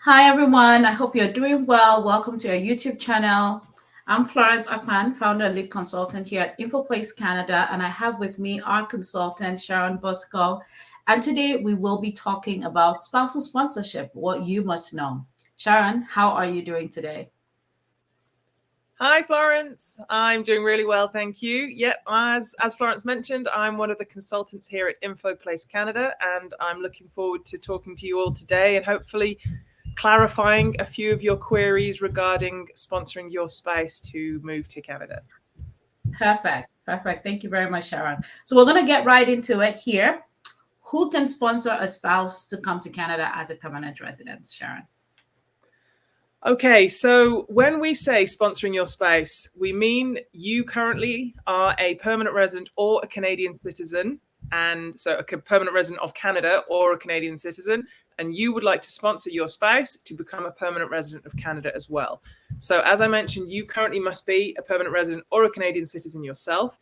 Hi everyone, I hope you're doing well. Welcome to our YouTube channel. I'm Florence Akpan, founder and lead consultant here at InfoPlace Canada, and I have with me our consultant Sharon Bosco. And today we will be talking about spousal sponsorship, what you must know. Sharon, how are you doing today? Hi, Florence. I'm doing really well, thank you. Yep, as Florence mentioned, I'm one of the consultants here at InfoPlace Canada, and I'm looking forward to talking to you all today and hopefully clarifying a few of your queries regarding sponsoring your spouse to move to Canada. Perfect. Thank you very much, Sharon. So we're going to get right into it here. Who can sponsor a spouse to come to Canada as a permanent resident, Sharon? Okay, so when we say sponsoring your spouse, we mean you currently are a permanent resident or a Canadian citizen, and so a permanent resident of Canada or a Canadian citizen, and you would like to sponsor your spouse to become a permanent resident of Canada as well. So as I mentioned, you currently must be a permanent resident or a Canadian citizen yourself,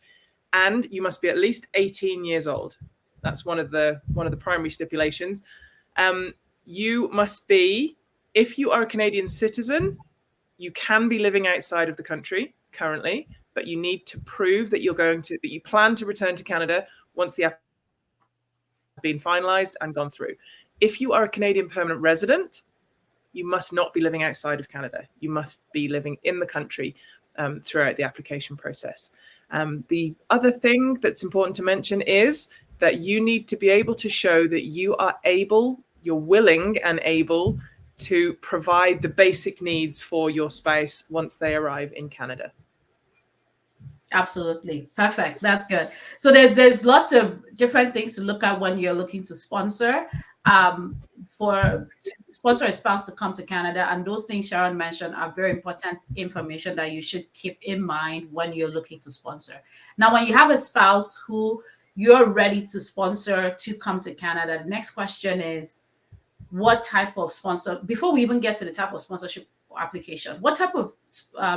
and you must be at least 18 years old. That's one of the primary stipulations. You must be, if you are a Canadian citizen, you can be living outside of the country currently, but you need to prove that that you plan to return to Canada once the application has been finalized and gone through. If you are a Canadian permanent resident, you must not be living outside of Canada. You must be living in the country throughout the application process. The other thing that's important to mention is that you need to be able to show that you're willing and able to provide the basic needs for your spouse once they arrive in Canada. Absolutely. Perfect. That's good. So there's lots of different things to look at when you're looking to sponsor sponsor a spouse to come to Canada. And those things Sharon mentioned are very important information that you should keep in mind when you're looking to sponsor. Now, when you have a spouse who you're ready to sponsor to come to Canada, the next question is what type of sponsor, before we even get to the type of sponsorship application, what type of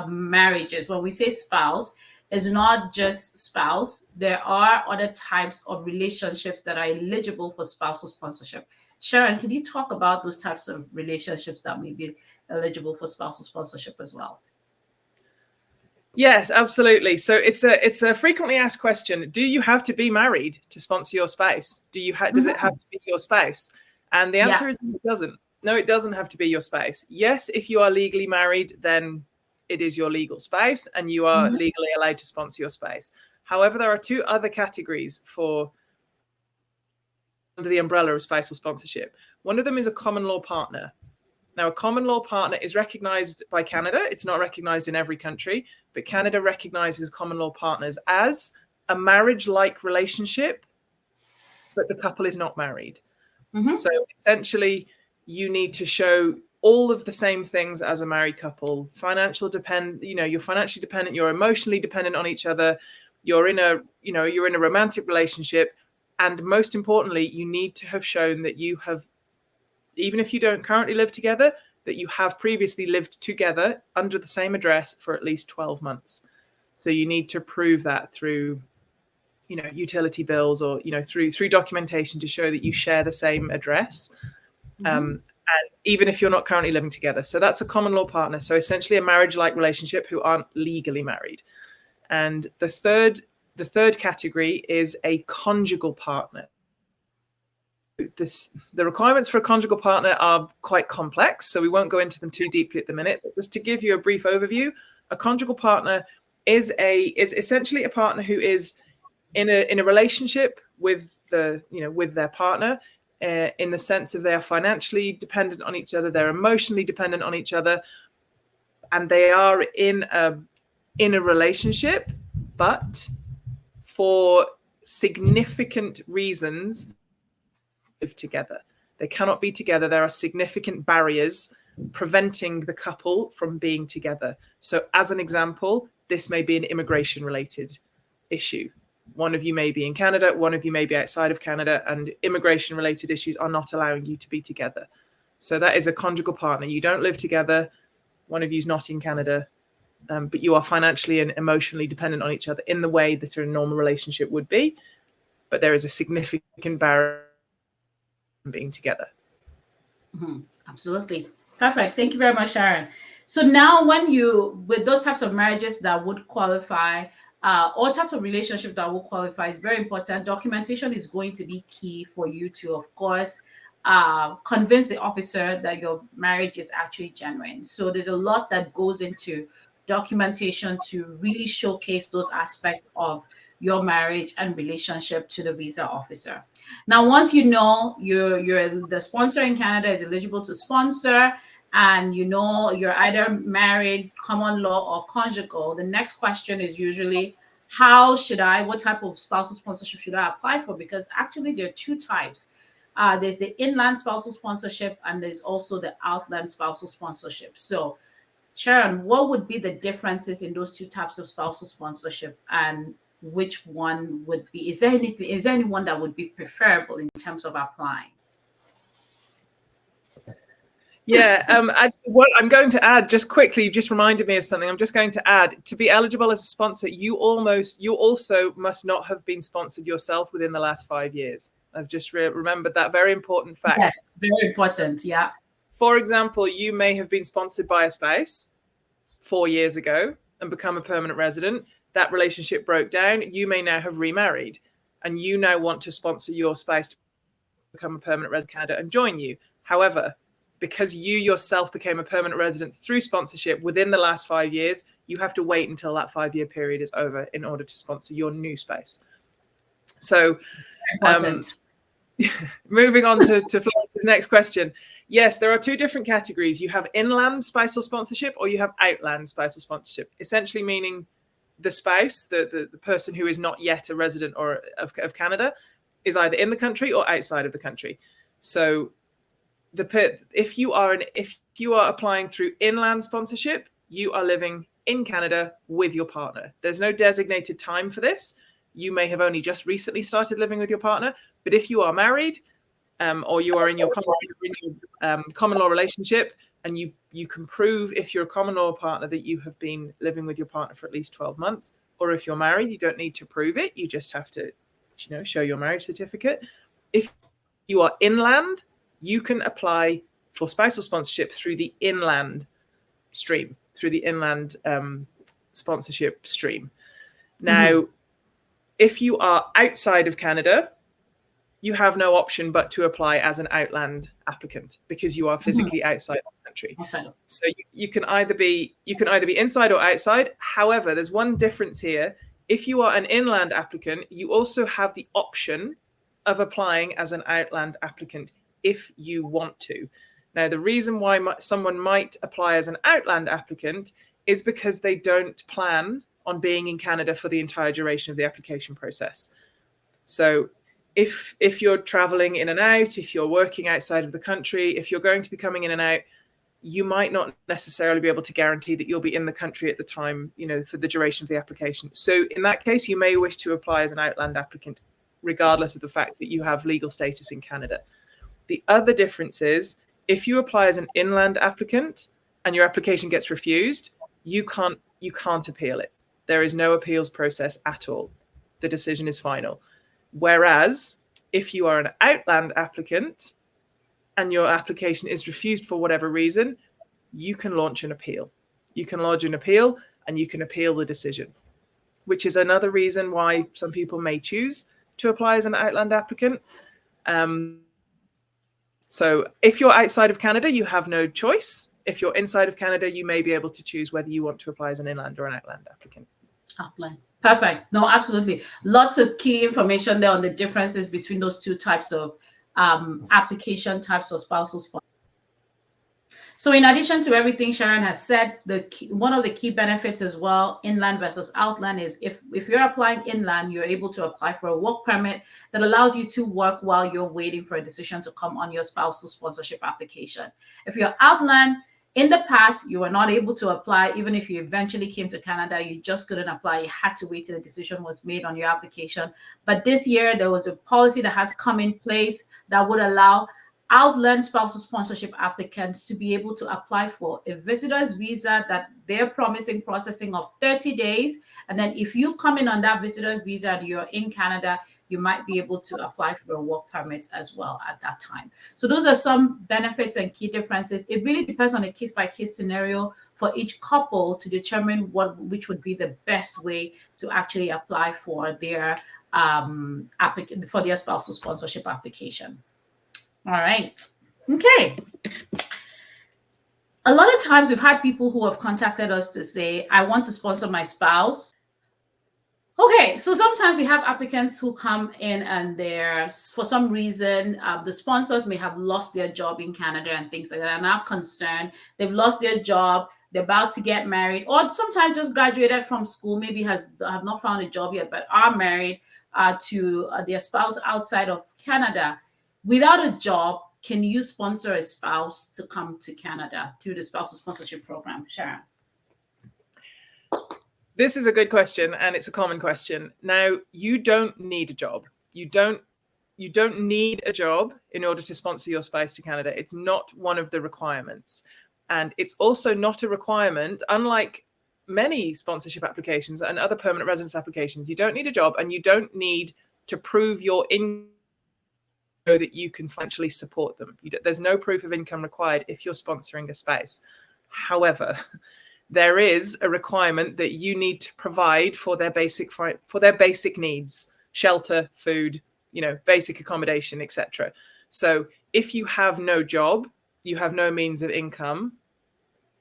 marriages, when we say spouse, is not just spouse. There are other types of relationships that are eligible for spousal sponsorship. Sharon, can you talk about those types of relationships that may be eligible for spousal sponsorship as well? Yes, absolutely. So it's a frequently asked question. Do you have to be married to sponsor your spouse? Does it have to be your spouse? And the answer is it doesn't. No, it doesn't have to be your spouse. Yes, if you are legally married, then it is your legal spouse and you are legally allowed to sponsor your spouse. However, there are two other categories under the umbrella of spousal sponsorship. One of them is a common law partner. Now, a common law partner is recognized by Canada. It's not recognized in every country, but Canada recognizes common law partners as a marriage-like relationship, but the couple is not married. So essentially, you need to show all of the same things as a married couple. You're financially dependent, you're emotionally dependent on each other, you're in a romantic relationship, and most importantly, you need to have shown that you have, even if you don't currently live together, that you have previously lived together under the same address for at least 12 months. So you need to prove that through utility bills or through documentation to show that you share the same address, and even if you're not currently living together. So that's a common law partner, so essentially a marriage-like relationship who aren't legally married. And the third category is a conjugal partner. The requirements for a conjugal partner are quite complex, so we won't go into them too deeply at the minute, but just to give you a brief overview, a conjugal partner is essentially a partner who is in a relationship with their partner, in the sense of they are financially dependent on each other, they're emotionally dependent on each other, and they are in a relationship, but for significant reasons live together. They cannot be together. There are significant barriers preventing the couple from being together. So as an example, this may be an immigration related issue. One of you may be in Canada, one of you may be outside of Canada, and immigration related issues are not allowing you to be together. So that is a conjugal partner. You don't live together, one of you is not in Canada, but you are financially and emotionally dependent on each other in the way that a normal relationship would be. But there is a significant barrier being together. Absolutely. Perfect. Thank you very much, Sharon. So now, when you with those types of marriages that would qualify, all types of relationship that will qualify is very important. Documentation is going to be key for you to, of course, convince the officer that your marriage is actually genuine. So there's a lot that goes into documentation to really showcase those aspects of your marriage and relationship to the visa officer. Now, once you know you're the sponsor in Canada is eligible to sponsor, and you know you're either married, common law, or conjugal, the next question is usually, what type of spousal sponsorship should I apply for? Because actually there are two types. There's the inland spousal sponsorship, and there's also the outland spousal sponsorship. So, Sharon, what would be the differences in those two types of spousal sponsorship, and which one would be? Is there anyone that would be preferable in terms of applying? Yeah, actually, what I'm going to add just quickly, you just reminded me of something. I'm just going to add, to be eligible as a sponsor, you also must not have been sponsored yourself within the last 5 years. I've just remembered that very important fact. Yes, very important. Yeah. For example, you may have been sponsored by a spouse 4 years ago and become a permanent resident. That relationship broke down. You may now have remarried, and you now want to sponsor your spouse to become a permanent resident in Canada and join you. However, because you yourself became a permanent resident through sponsorship within the last 5 years, you have to wait until that 5-year period is over in order to sponsor your new spouse. So, moving on to Florence's next question. Yes, there are two different categories. You have inland spousal sponsorship, or you have outland spousal sponsorship, essentially meaning the spouse, the person who is not yet a resident of Canada, is either in the country or outside of the country. So if you are applying through inland sponsorship, you are living in Canada with your partner. There's no designated time for this. You may have only just recently started living with your partner, but if you are married, or you are in your common law relationship, and you can prove, if you're a common law partner, that you have been living with your partner for at least 12 months, or if you're married, you don't need to prove it. You just have to, show your marriage certificate. If you are inland, you can apply for spousal sponsorship through the inland stream, through the inland sponsorship stream. Now, if you are outside of Canada, you have no option but to apply as an outland applicant, because you are physically outside the country. So you can either be inside or outside. However, there's one difference here. If you are an inland applicant, you also have the option of applying as an outland applicant if you want to. Now, the reason why someone might apply as an outland applicant is because they don't plan on being in Canada for the entire duration of the application process. So if you're traveling in and out, if you're working outside of the country, if you're going to be coming in and out, you might not necessarily be able to guarantee that you'll be in the country at the time, for the duration of the application. So in that case, you may wish to apply as an outland applicant, regardless of the fact that you have legal status in Canada. The other difference is, if you apply as an inland applicant and your application gets refused, you can't appeal it. There is no appeals process at all. The decision is final. Whereas if you are an outland applicant and your application is refused for whatever reason, you can launch an appeal. You can lodge an appeal and you can appeal the decision, which is another reason why some people may choose to apply as an outland applicant. So if you're outside of Canada, you have no choice. If you're inside of Canada, you may be able to choose whether you want to apply as an inland or an outland applicant. Outland. Perfect. No, absolutely. Lots of key information there on the differences between those two types of application types for spousal sponsorship. So in addition to everything Sharon has said, one of the key benefits as well, inland versus outland, is if you're applying inland, you're able to apply for a work permit that allows you to work while you're waiting for a decision to come on your spousal sponsorship application. If you're outland, in the past, you were not able to apply. Even if you eventually came to Canada, you just couldn't apply. You had to wait till the decision was made on your application. But this year, there was a policy that has come in place that would allow outland spousal sponsorship applicants to be able to apply for a visitor's visa that they're promising processing of 30 days. And then if you come in on that visitor's visa and you're in Canada, you might be able to apply for a work permit as well at that time. So those are some benefits and key differences. It really depends on a case by case scenario for each couple to determine which would be the best way to actually apply for their for their spousal sponsorship application. All right. Okay. A lot of times we've had people who have contacted us to say, I want to sponsor my spouse. Okay, so sometimes we have applicants who come in and for some reason, the sponsors may have lost their job in Canada and things like that, and are concerned. They've lost their job, they're about to get married, or sometimes just graduated from school, maybe have not found a job yet, but are married to their spouse outside of Canada. Without a job, can you sponsor a spouse to come to Canada through the spousal sponsorship program? Sharon? This is a good question, and it's a common question. Now, you don't need a job. You don't need a job in order to sponsor your spouse to Canada. It's not one of the requirements. And it's also not a requirement, unlike many sponsorship applications and other permanent residence applications. You don't need a job, and you don't need to prove your income so that you can financially support them. There's no proof of income required if you're sponsoring a spouse. However, there is a requirement that you need to provide for their basic needs: shelter, food, basic accommodation, etc. So if you have no job, you have no means of income,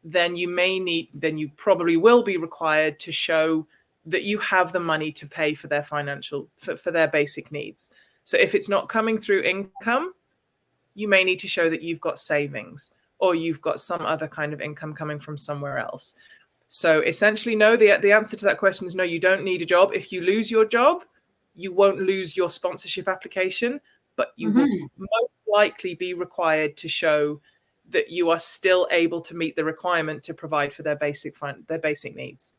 then you probably will be required to show that you have the money to pay for their for their basic needs. So if it's not coming through income, you may need to show that you've got savings or you've got some other kind of income coming from somewhere else. So essentially, no, the answer to that question is no, you don't need a job. If you lose your job, you won't lose your sponsorship application, but you will most likely be required to show that you are still able to meet the requirement to provide for their basic needs.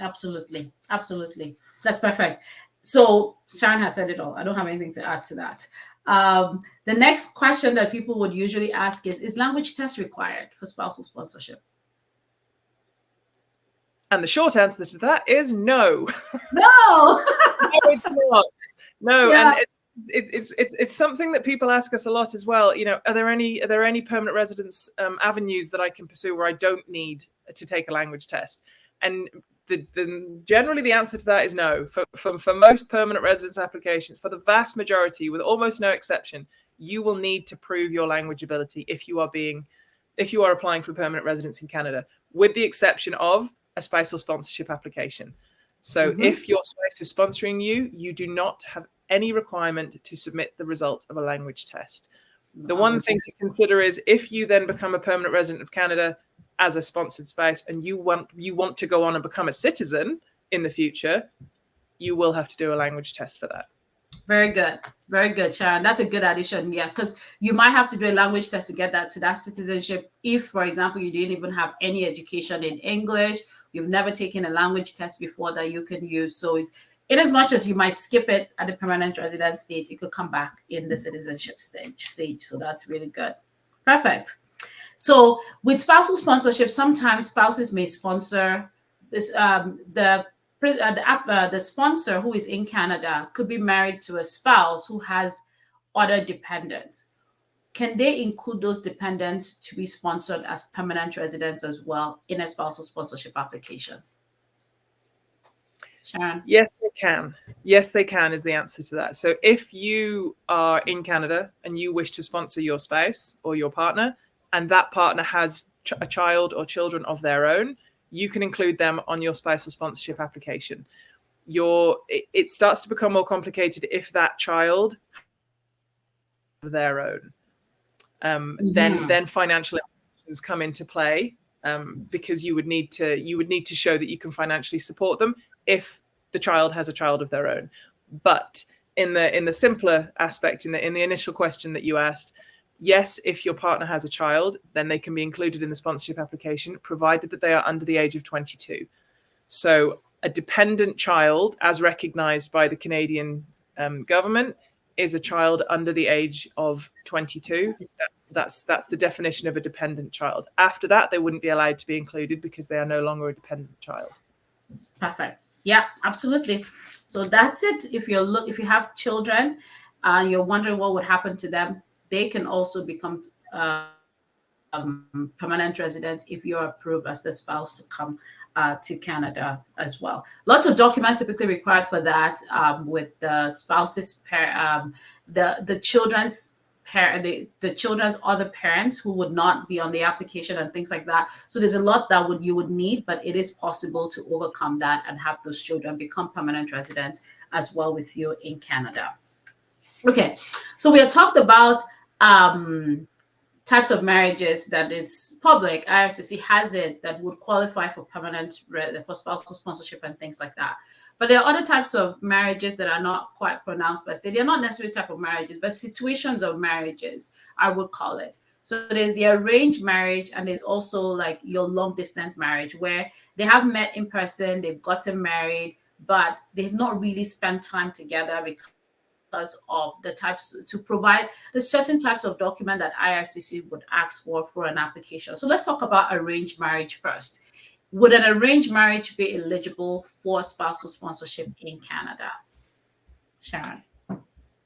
Absolutely. Absolutely. That's perfect. So Sharon has said it all. I don't have anything to add to that. The next question that people would usually ask is language test required for spousal sponsorship? And the short answer to that is no. No. No, it's not. No, yeah. And it's something that people ask us a lot as well. Are there any permanent residence avenues that I can pursue where I don't need to take a language test? And generally the answer to that is no. For most permanent residence applications, for the vast majority, with almost no exception, you will need to prove your language ability if you are applying for permanent residence in Canada, with the exception of a spousal sponsorship application. So if your spouse is sponsoring you, you do not have any requirement to submit the results of a language test. The one thing to consider is if you then become a permanent resident of Canada as a sponsored spouse and you want to go on and become a citizen in the future, you will have to do a language test for that. Very good, Sharon. That's a good addition. Yeah, because you might have to do a language test to get to that citizenship. If, for example, you didn't even have any education in English, you've never taken a language test before that you can use. So it's, in as much as you might skip it at the permanent residence stage, you could come back in the citizenship stage. So that's really good. Perfect. So with spousal sponsorship, sometimes spouses may sponsor this. The sponsor who is in Canada could be married to a spouse who has other dependents. Can they include those dependents to be sponsored as permanent residents as well in a spousal sponsorship application? Sharon? Yes, they can. Yes, they can is the answer to that. So if you are in Canada and you wish to sponsor your spouse or your partner, and that partner has a child or children of their own, you can include them on your spousal sponsorship application. It starts to become more complicated if that child has their own. Then financial implications come into play, because you would need to show that you can financially support them if the child has a child of their own. But in the simpler aspect, in the initial question that you asked, yes, if your partner has a child, then they can be included in the sponsorship application, provided that they are under the age of 22. So a dependent child, as recognized by the Canadian government, is a child under the age of 22. That's the definition of a dependent child. After that, they wouldn't be allowed to be included because they are no longer a dependent child. Perfect. Yeah, absolutely. So that's it. If you have children and you're wondering what would happen to them, they can also become permanent residents if you're approved as the spouse to come to Canada as well. Lots of documents typically required for that, with the spouse's the children's the children's other parents who would not be on the application and things like that. So there's a lot that would you would need, but it is possible to overcome that and have those children become permanent residents as well with you in Canada. Okay, so we have talked about types of marriages that it's public. IRCC has it that would qualify for for spousal sponsorship and things like that. But there are other types of marriages that are not quite pronounced per se. They're not necessarily type of marriages, but situations of marriages, I would call it. So there's the arranged marriage, and there's also like your long distance marriage where they have met in person, they've gotten married, but they've not really spent time together because of the types to provide the certain types of document that IRCC would ask for an application. So let's talk about arranged marriage first. Would an arranged marriage be eligible for spousal sponsorship in Canada? Sharon?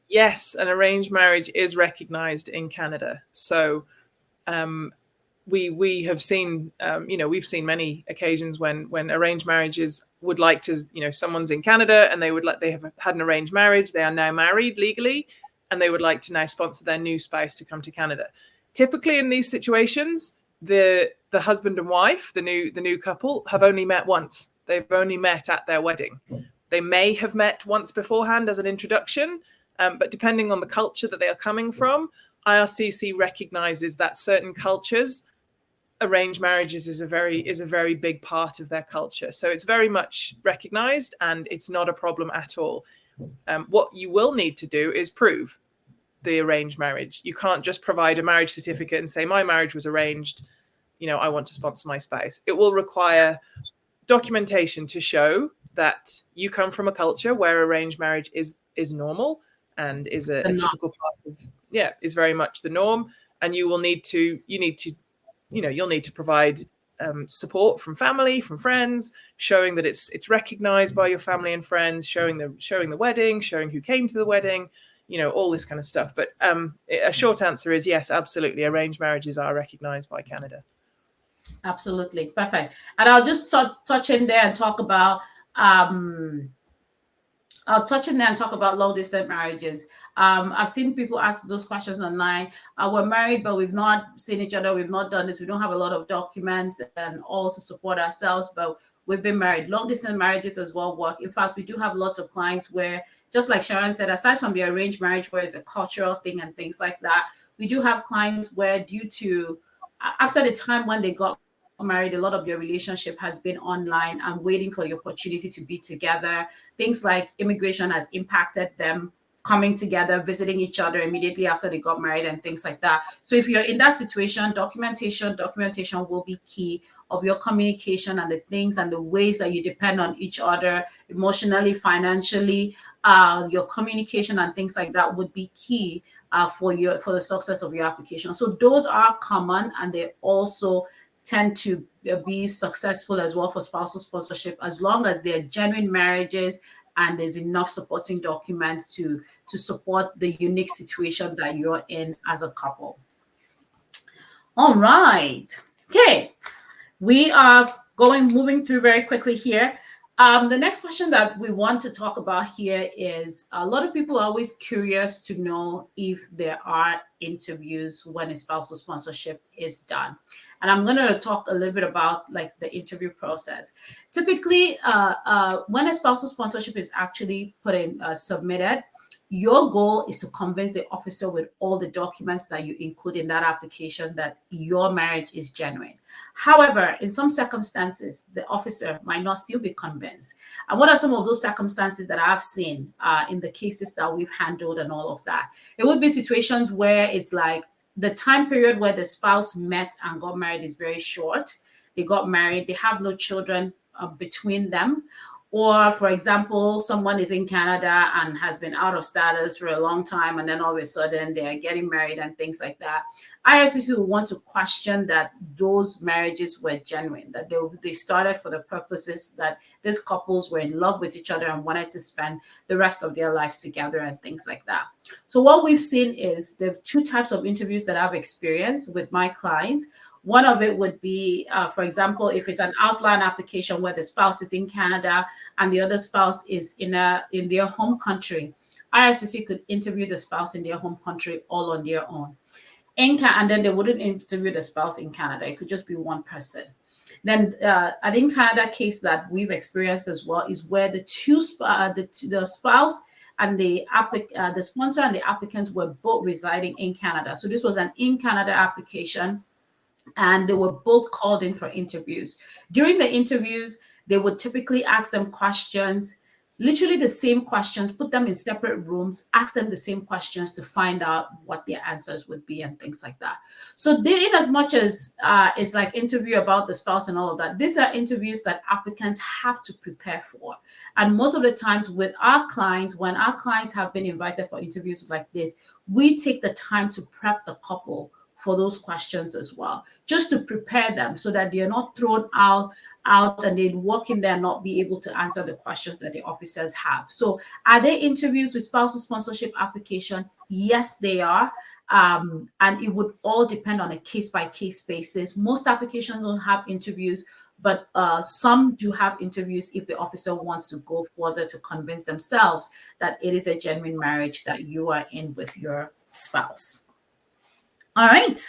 Yes, an arranged marriage is recognized in Canada. So we have seen, we've seen many occasions when arranged marriages would like to, someone's in Canada and they have had an arranged marriage. They are now married legally, and they would like to now sponsor their new spouse to come to Canada. Typically in these situations, the husband and wife, the new couple, have only met once. They've only met at their wedding. They may have met once beforehand as an introduction, but depending on the culture that they are coming from, IRCC recognizes that certain cultures, arranged marriages is a very big part of their culture. So it's very much recognized, and it's not a problem at all. What you will need to do is prove the arranged marriage. You can't just provide a marriage certificate and say, my marriage was arranged, I want to sponsor my spouse. It will require documentation to show that you come from a culture where arranged marriage is normal and is a typical part of, is very much the norm. And you'll need to provide support from family, from friends, showing that it's recognized by your family and friends, showing the wedding, showing who came to the wedding, all this kind of stuff. But a short answer is yes, absolutely. Arranged marriages are recognized by Canada. Absolutely. Perfect. And I'll just touch in there and talk about long distance marriages. I've seen people ask those questions online. We're married, but we've not seen each other. We've not done this. We don't have a lot of documents and all to support ourselves, but we've been married. Long distance marriages as well work. In fact, we do have lots of clients where, just like Sharon said, aside from the arranged marriage where it's a cultural thing and things like that, we do have clients where after the time when they got married, a lot of their relationship has been online and waiting for the opportunity to be together. Things like immigration has impacted them coming together, visiting each other immediately after they got married and things like that. So if you're in that situation, documentation will be key of your communication and the things and the ways that you depend on each other emotionally, financially, your communication and things like that would be key for the success of your application. So those are common, and they also tend to be successful as well for spousal sponsorship, as long as they're genuine marriages and there's enough supporting documents to support the unique situation that you're in as a couple. All right. Okay. We are moving through very quickly here. The next question that we want to talk about here is, a lot of people are always curious to know if there are interviews when a spousal sponsorship is done. And I'm going to talk a little bit about like the interview process. Typically, when a spousal sponsorship is actually submitted, your goal is to convince the officer with all the documents that you include in that application that your marriage is genuine. However, in some circumstances, the officer might not still be convinced. And what are some of those circumstances that I've seen in the cases that we've handled and all of that? It would be situations where it's like the time period where the spouse met and got married is very short. They got married, they have no children between them, Or, for example, someone is in Canada and has been out of status for a long time, and then all of a sudden they are getting married and things like that. IRCC will want to question that those marriages were genuine, that they started for the purposes that these couples were in love with each other and wanted to spend the rest of their life together and things like that. So what we've seen is the two types of interviews that I've experienced with my clients. One of it would be, for example, if it's an outline application where the spouse is in Canada and the other spouse is in their home country, IRCC could interview the spouse in their home country all on their own. And then they wouldn't interview the spouse in Canada. It could just be one person. Then an in Canada case that we've experienced as well is where the spouse and the sponsor and the applicants were both residing in Canada. So this was an in Canada application, and they were both called in for interviews. During the interviews, they would typically ask them questions, literally the same questions, put them in separate rooms, ask them the same questions to find out what their answers would be and things like that. So they, in as much as it's like interview about the spouse and all of that, these are interviews that applicants have to prepare for. And most of the times with our clients, when our clients have been invited for interviews like this, we take the time to prep the couple for those questions as well, just to prepare them so that they're not thrown out and they walk in there and not be able to answer the questions that the officers have. So are there interviews with spousal sponsorship application? Yes, they are. And it would all depend on a case-by-case basis. Most applications don't have interviews, but some do have interviews if the officer wants to go further to convince themselves that it is a genuine marriage that you are in with your spouse. All right.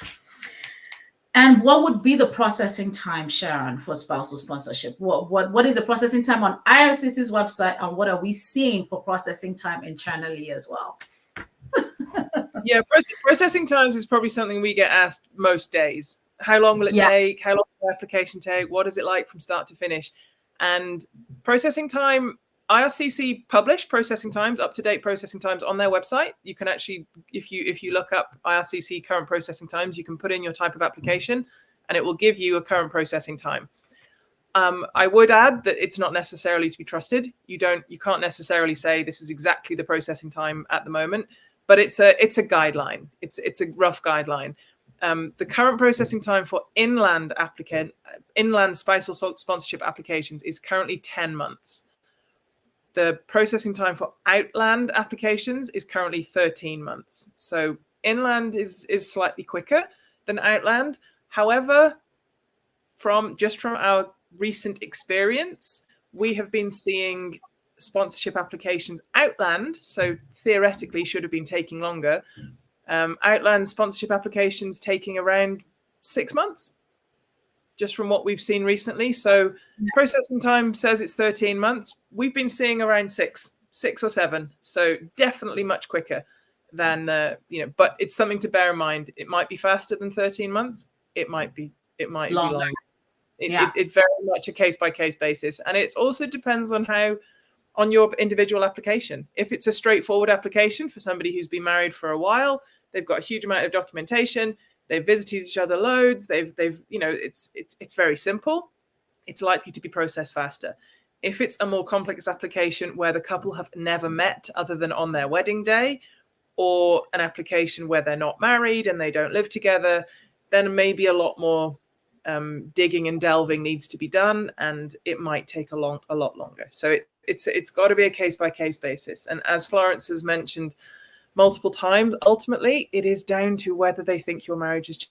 And what would be the processing time, Sharon, for spousal sponsorship? What is the processing time on IRCC's website, and what are we seeing for processing time internally as well? Yeah, processing times is probably something we get asked most days. How long will it take? How long will the application take? What is it like from start to finish? And processing time, IRCC publish processing times, up-to-date processing times on their website. You can actually, if you look up IRCC current processing times, you can put in your type of application and it will give you a current processing time. I would add that it's not necessarily to be trusted. You can't necessarily say this is exactly the processing time at the moment, but it's a guideline. It's a rough guideline. The current processing time for inland spousal sponsorship applications is currently 10 months. The processing time for outland applications is currently 13 months. So inland is slightly quicker than outland. However, from our recent experience, we have been seeing sponsorship applications outland, so theoretically should have been taking longer. Outland sponsorship applications taking around 6 months, just from what we've seen recently. So processing time says it's 13 months. We've been seeing around six or seven. So definitely much quicker than, but it's something to bear in mind. It might be faster than 13 months. It might be longer. It's very much a case-by-case basis. And it also depends on your individual application. If it's a straightforward application for somebody who's been married for a while, they've got a huge amount of documentation, they've visited each other loads, it's very simple, it's likely to be processed faster. If it's a more complex application where the couple have never met other than on their wedding day, or an application where they're not married and they don't live together, then maybe a lot more digging and delving needs to be done, and it might take a lot longer. So it's got to be a case-by-case basis. And as Florence has mentioned multiple times, ultimately it is down to whether they think your marriage is.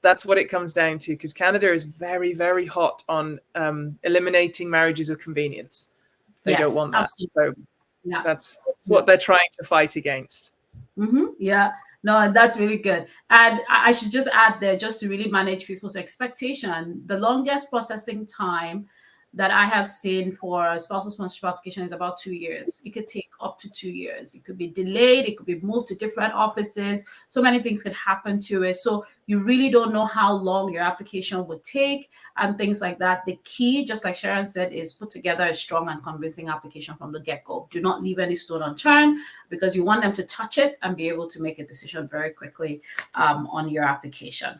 That's what it comes down to, because Canada is very, very hot on eliminating marriages of convenience. They don't want that. Absolutely. So that's what they're trying to fight against. Mm-hmm. Yeah. No, that's really good. And I should just add there, just to really manage people's expectation, the longest processing time that I have seen for a spousal sponsorship application is about 2 years. It could take up to 2 years. It could be delayed. It could be moved to different offices. So many things could happen to it. So you really don't know how long your application would take and things like that. The key, just like Sharon said, is put together a strong and convincing application from the get-go. Do not leave any stone unturned, because you want them to touch it and be able to make a decision very quickly on your application.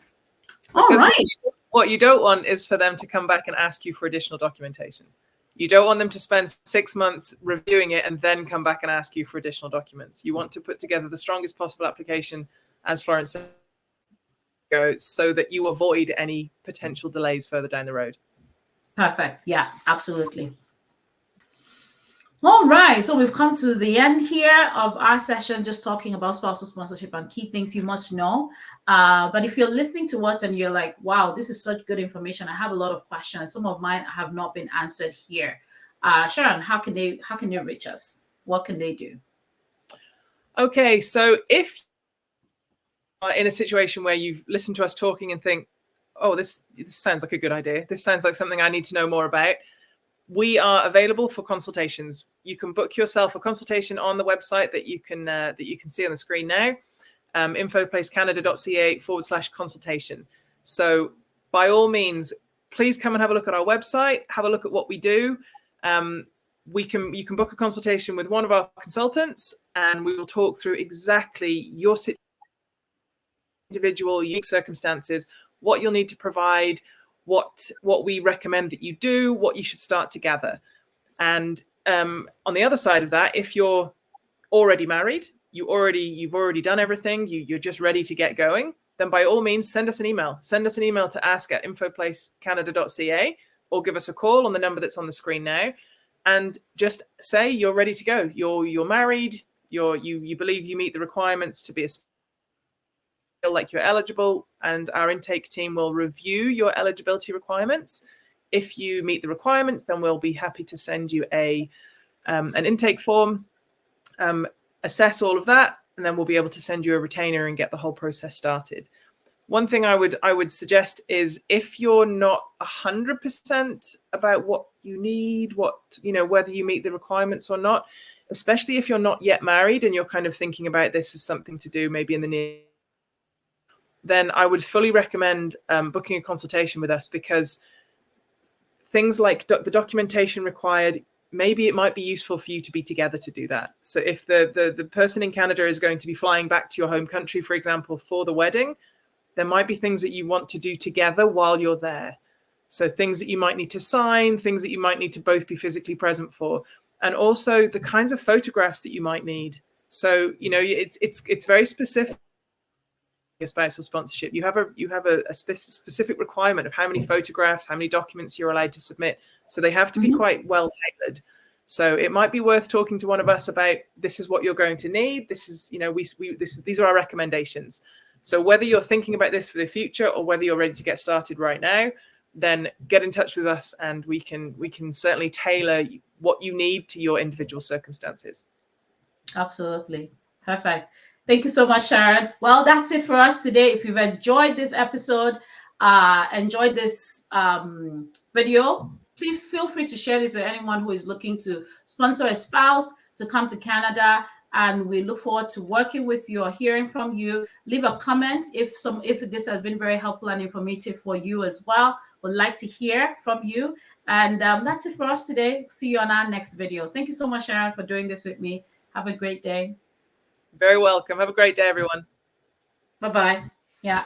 All right. What you don't want is for them to come back and ask you for additional documentation. You don't want them to spend 6 months reviewing it and then come back and ask you for additional documents. You want to put together the strongest possible application, as Florence said, so that you avoid any potential delays further down the road. Perfect. Yeah, absolutely. All right, so we've come to the end here of our session, just talking about spousal sponsorship and key things you must know. But if you're listening to us and you're like, wow, this is such good information, I have a lot of questions. Some of mine have not been answered here. Sharon, how can they reach us? What can they do? Okay, so if you're in a situation where you've listened to us talking and think, oh, this sounds like a good idea, this sounds like something I need to know more about, we are available for consultations. You can book yourself a consultation on the website that you can see on the screen now, infoplacecanada.ca/consultation. So by all means, please come and have a look at our website, have a look at what we do. You can book a consultation with one of our consultants, and we will talk through exactly your individual unique circumstances, what you'll need to provide, what we recommend that you do, what you should start to gather. And on the other side of that, if you're already married, you've already done everything, you're just ready to get going, then by all means send us an email. Send us an email to ask@infoplacecanada.ca, or give us a call on the number that's on the screen now, and just say you're ready to go. You're married, you believe you meet the requirements to be a feel like you're eligible, and our intake team will review your eligibility requirements. If you meet the requirements, then we'll be happy to send you an intake form, assess all of that, and then we'll be able to send you a retainer and get the whole process started. One thing I would suggest is, if you're not 100% about what you need, whether you meet the requirements or not, especially if you're not yet married and you're kind of thinking about this as something to do maybe in the near, then I would fully recommend booking a consultation with us, because things like the documentation required, maybe it might be useful for you to be together to do that. So if the person in Canada is going to be flying back to your home country, for example, for the wedding, there might be things that you want to do together while you're there. So things that you might need to sign, things that you might need to both be physically present for, and also the kinds of photographs that you might need. So, it's very specific. A spousal sponsorship, you have a specific requirement of how many photographs, how many documents you're allowed to submit. So they have to be quite well tailored. So it might be worth talking to one of us about, this is what you're going to need. This is, these are our recommendations. So whether you're thinking about this for the future or whether you're ready to get started right now, then get in touch with us, and we can certainly tailor what you need to your individual circumstances. Absolutely. Perfect. Thank you so much, Sharon. Well, that's it for us today. If you've enjoyed this episode, enjoyed this video, please feel free to share this with anyone who is looking to sponsor a spouse to come to Canada. And we look forward to working with you or hearing from you. Leave a comment if this has been very helpful and informative for you as well. We'd like to hear from you. And that's it for us today. See you on our next video. Thank you so much, Sharon, for doing this with me. Have a great day. Very welcome. Have a great day, everyone. Bye-bye. Yeah.